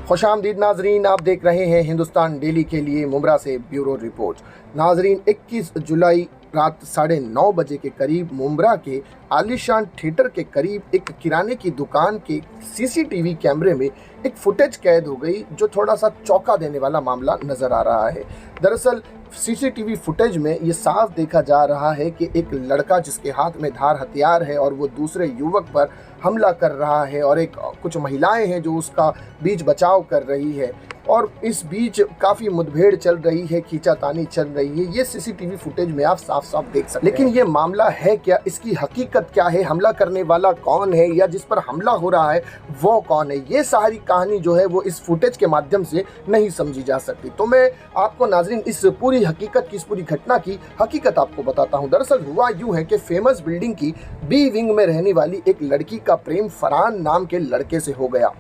खुशामदीद नाजरीन, आप देख रहे हैं हिंदुस्तान डेली के लिए मुंब्रा से ब्यूरो रिपोर्ट। नाजरीन, 21 जुलाई रात 9:30 बजे के करीब मुंब्रा के आलीशान थिएटर के करीब एक किराने की दुकान के सीसीटीवी कैमरे में एक फुटेज कैद हो गई, जो थोड़ा सा चौंका देने वाला मामला नज़र आ रहा है। दरअसल सीसीटीवी फुटेज में ये साफ देखा जा रहा है कि एक लड़का जिसके हाथ में धार हथियार है और वो दूसरे युवक पर हमला कर रहा है, और कुछ महिलाएं हैं जो उसका बीच बचाव कर रही है, और इस बीच काफ़ी मुठभेड़ चल रही है, खींचातानी चल रही है। ये सीसीटीवी फुटेज में आप साफ साफ देख सकते हैं। लेकिन ये मामला है क्या, इसकी हकीकत क्या है, हमला करने वाला कौन है या जिस पर हमला हो रहा है वो कौन है, ये सारी कहानी जो है वो इस फुटेज के माध्यम से नहीं समझी जा सकती। तो मैं आपको नाजरीन इस पूरी हकीकत की, इस पूरी घटना की हकीकत आपको बताता हूँ। दरअसल हुआ यूँ है कि फेमस बिल्डिंग की बी विंग में रहने वाली एक लड़की का प्रेम फरहान नाम के लड़के से हो गया।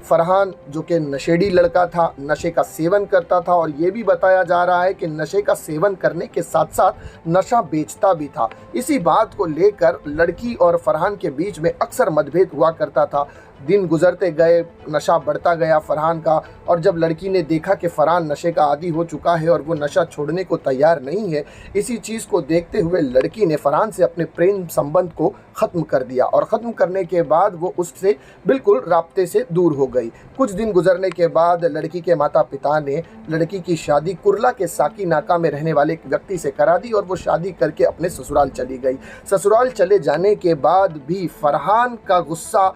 फरहान जो कि नशेड़ी लड़का था, नशे का सेवन करता था, और ये भी बताया जा रहा है कि नशे का सेवन करने के साथ साथ नशा बेचता भी था। इसी बात को लेकर लड़की और फरहान के बीच में अक्सर मतभेद हुआ करता था। दिन गुजरते गए, नशा बढ़ता गया फरहान का, और जब लड़की ने देखा कि फरहान नशे का आदी हो चुका है और वो नशा छोड़ने को तैयार नहीं है, इसी चीज़ को देखते हुए लड़की ने फरहान से अपने प्रेम संबंध को ख़त्म कर दिया, और ख़त्म करने के बाद वो उससे बिल्कुल राब्ते से दूर हो गई। कुछ दिन गुजरने के बाद लड़की के माता पिता ने लड़की की शादी कुर्ला के साकी नाका में रहने वाले एक व्यक्ति से करा दी, और वो शादी करके अपने ससुराल चली गई। ससुराल चले जाने के बाद भी फरहान का गुस्सा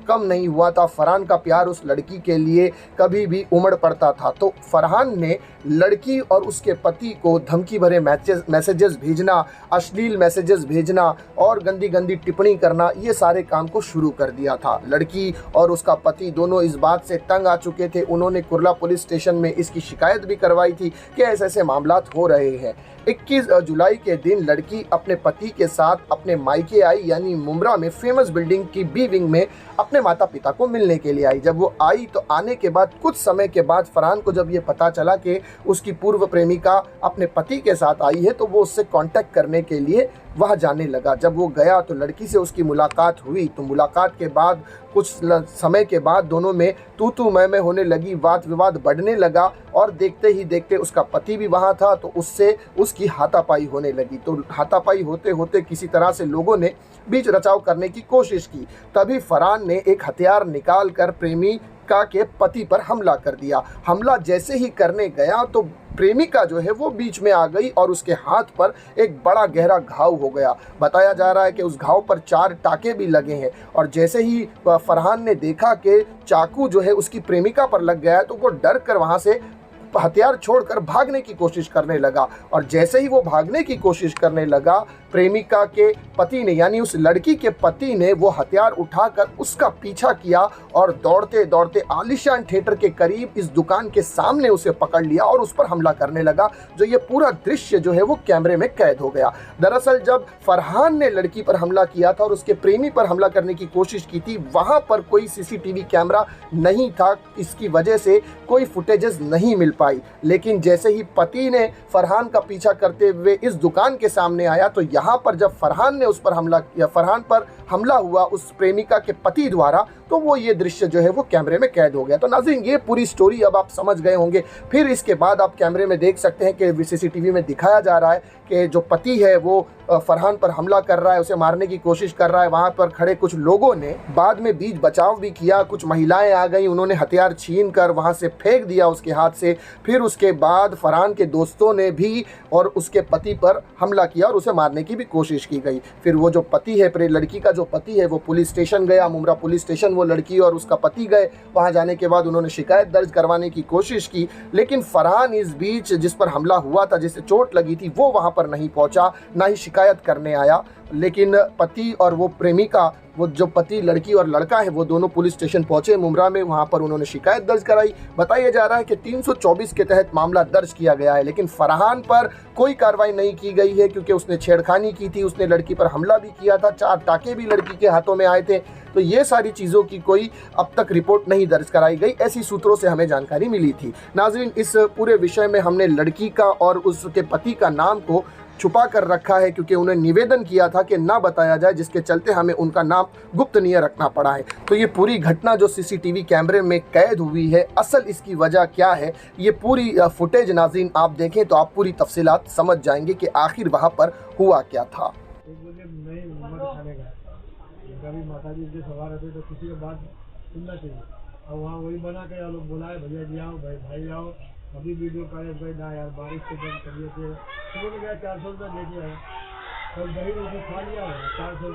कम नहीं हुआ था। फरहान का प्यार उस लड़की के लिए कभी भी उमड़ पड़ता था। तो फरहान ने लड़की और उसके पति को धमकी भरे मैसेजेस भेजना, अश्लील मैसेजेस भेजना और गंदी गंदी टिप्पणी करना, ये सारे काम को शुरू कर दिया था। लड़की और उसका पति दोनों इस बात से तंग आ चुके थे। उन्होंने कुर्ला पुलिस स्टेशन में इसकी शिकायत भी करवाई थी कि ऐसे ऐसे मामलात हो रहे हैं। 21 जुलाई के दिन लड़की अपने पति के साथ अपने मायके आई, यानी मुंब्रा में फेमस बिल्डिंग की बी विंग में अपने माता पिता को मिलने के लिए आई। जब वो आई तो आने के बाद कुछ समय के बाद फरहान को जब ये पता चला कि उसकी पूर्व प्रेमिका अपने पति के साथ आई है, तो वो उससे कांटेक्ट करने के लिए वहाँ जाने लगा। जब वो गया तो लड़की से उसकी मुलाकात हुई। तो मुलाकात के बाद कुछ समय के बाद दोनों में तू मैं होने लगी, वाद विवाद बढ़ने लगा, और देखते ही देखते उसका पति भी वहाँ था, तो उससे उसकी हाथापाई होने लगी। तो हाथापाई होते होते किसी तरह से लोगों ने बीच रचाव करने की कोशिश की। तभी फरहान ने एक हथियार निकाल कर प्रेमिका के पति पर हमला कर दिया। हमला जैसे ही करने गया तो प्रेमिका जो है वो बीच में आ गई, और उसके हाथ पर एक बड़ा गहरा घाव हो गया। बताया जा रहा है कि उस घाव पर 4 टाके भी लगे हैं, और जैसे ही फरहान ने देखा कि चाकू जो है उसकी प्रेमिका पर लग गया है, तो वो डर कर वहाँ से हथियार छोड़कर भागने की कोशिश करने लगा। और जैसे ही वो भागने की कोशिश करने लगा, प्रेमिका के पति ने, यानी उस लड़की के पति ने, वो हथियार उठाकर उसका पीछा किया, और दौड़ते दौड़ते आलीशान थिएटर के करीब इस दुकान के सामने उसे पकड़ लिया और उस पर हमला करने लगा। जो ये पूरा दृश्य जो है वो कैमरे में कैद हो गया। दरअसल जब फरहान ने लड़की पर हमला किया था और उसके प्रेमी पर हमला करने की कोशिश की थी, वहाँ पर कोई सीसीटीवी कैमरा नहीं था, इसकी वजह से कोई फुटेजेस नहीं मिल पाई। लेकिन जैसे ही पति ने फरहान का पीछा करते हुए इस दुकान के सामने आया, तो यहाँ पर जब फरहान ने उस पर हमला किया, फरहान पर हमला हुआ उस प्रेमिका के पति द्वारा, तो वो ये दृश्य जो है वो कैमरे में कैद हो गया। तो नाज़रीन, ये पूरी स्टोरी अब आप समझ गए होंगे। फिर इसके बाद आप कैमरे में देख सकते हैं कि सीसीटीवी में दिखाया जा रहा है कि जो पति है वो फरहान पर हमला कर रहा है, उसे मारने की कोशिश कर रहा है। वहाँ पर खड़े कुछ लोगों ने बाद में बीच बचाव भी किया। कुछ महिलाएं आ गई, उन्होंने हथियार छीन कर वहाँ से फेंक दिया उसके हाथ से। फिर उसके बाद फरहान के दोस्तों ने भी और उसके पति पर हमला किया और उसे मारने की भी कोशिश की गई। फिर वो जो पति है, लड़की का जो पति है, वो पुलिस स्टेशन गया, मुंब्रा पुलिस स्टेशन। वो लड़की और उसका पति गए। वहाँ जाने के बाद उन्होंने शिकायत दर्ज करवाने की कोशिश की, लेकिन फरहान इस बीच जिस पर हमला हुआ था, जिसे चोट लगी थी, वो वहाँ पर नहीं पहुँचा, ना ही शिकायत करने आया। लेकिन पति और वो प्रेमिका, वो जो पति, लड़की और लड़का है, वो दोनों पुलिस स्टेशन पहुंचे मुंब्रा में। वहां पर उन्होंने शिकायत दर्ज कराई। बताया जा रहा है कि 324 के तहत मामला दर्ज किया गया है, लेकिन फरहान पर कोई कार्रवाई नहीं की गई है, क्योंकि उसने छेड़खानी की थी, उसने लड़की पर हमला भी किया था, 4 टाके भी लड़की के हाथों में आए थे। तो ये सारी चीज़ों की कोई अब तक रिपोर्ट नहीं दर्ज कराई गई, ऐसी सूत्रों से हमें जानकारी मिली थी। नाजरीन, इस पूरे विषय में हमने लड़की का और उसके पति का नाम को छुपा कर रखा है क्योंकि उन्हें निवेदन किया था कि ना बताया जाए, जिसके चलते हमें उनका नाम गुप्तनीय रखना पड़ा है। तो ये पूरी घटना जो सीसीटीवी कैमरे में कैद हुई है, असल इसकी वजह क्या है, ये पूरी फुटेज नाज़रीन आप देखें तो आप पूरी तफसीलात समझ जाएंगे कि आखिर वहाँ पर हुआ क्या था। कभी माता जी के सवार रहते तो किसी की बात सुनना चाहिए। और वहाँ वही बना के लोग बुलाए, भैया जी आओ, भाई आओ, अभी वीडियो करे भाई ना यार बारिश के दिन करिए थे। सुबह में गया 400 रुपये लेके आया, कल दही रोटी खा लिया 400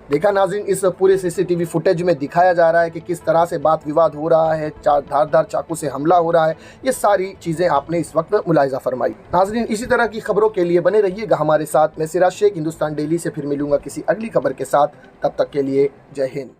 देखा नाज़रीन, इस पूरे सीसीटीवी फुटेज में दिखाया जा रहा है कि किस तरह से बात विवाद हो रहा है, धारदार चाकू से हमला हो रहा है। ये सारी चीज़ें आपने इस वक्त मुलाहिजा फरमाई। नाज़रीन, इसी तरह की खबरों के लिए बने रहिएगा हमारे साथ। मैं सिराज शेख, हिंदुस्तान डेली से फिर मिलूंगा किसी अगली खबर के साथ। तब तक के लिए जय हिंद।